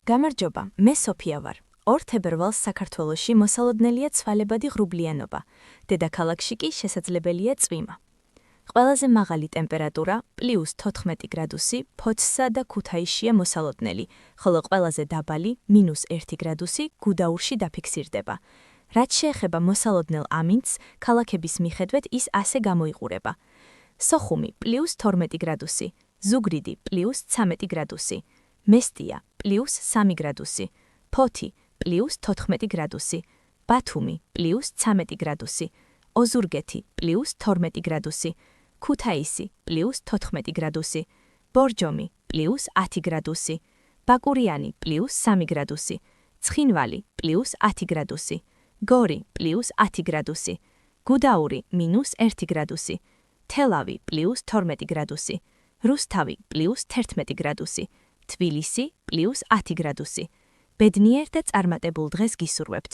გამარჯობა, მე სოფია ვარ. 2 თებერვალს საქართველოში მოსალოდნელია ცვალებადი ღრუბლიანობა, დედაქალაქში კი შესაძლებელია წვიმა. ყველაზე მაღალი ტემპერატურა +14 გრადუსი ფოთსა და ქუთაისშია მოსალოდნელი, ხოლო ყველაზე დაბალი -1 გრადუსი გუდაურში დაფიქსირდება. რაც შეეხება მოსალოდნელ ამინდს, ქალაქების მიხედვით ის ასე გამოიყურება. სოხუმი +12 გრადუსი, ზუგდიდი +13 გრადუსი, მესტია +3 გრადუსი, ფოთი +14 გრადუსი, ბათუმი +13 გრადუსი, ოზურგეთი +12 გრადუსი, ქუთაისი +14 გრადუსი, ბორჯომი +10 გრადუსი, ბაკურიანი +3 გრადუსი, ცხინვალი +10 გრადუსი, გორი +10 გრადუსი, გუდაური -1 გრადუსი, თელავი +12 გრადუსი, რუსთავი +11 გრადუსი, თბილისი +10 გრადუსი. ბედნიერ და წარმატებულ დღეს გისურვებთ.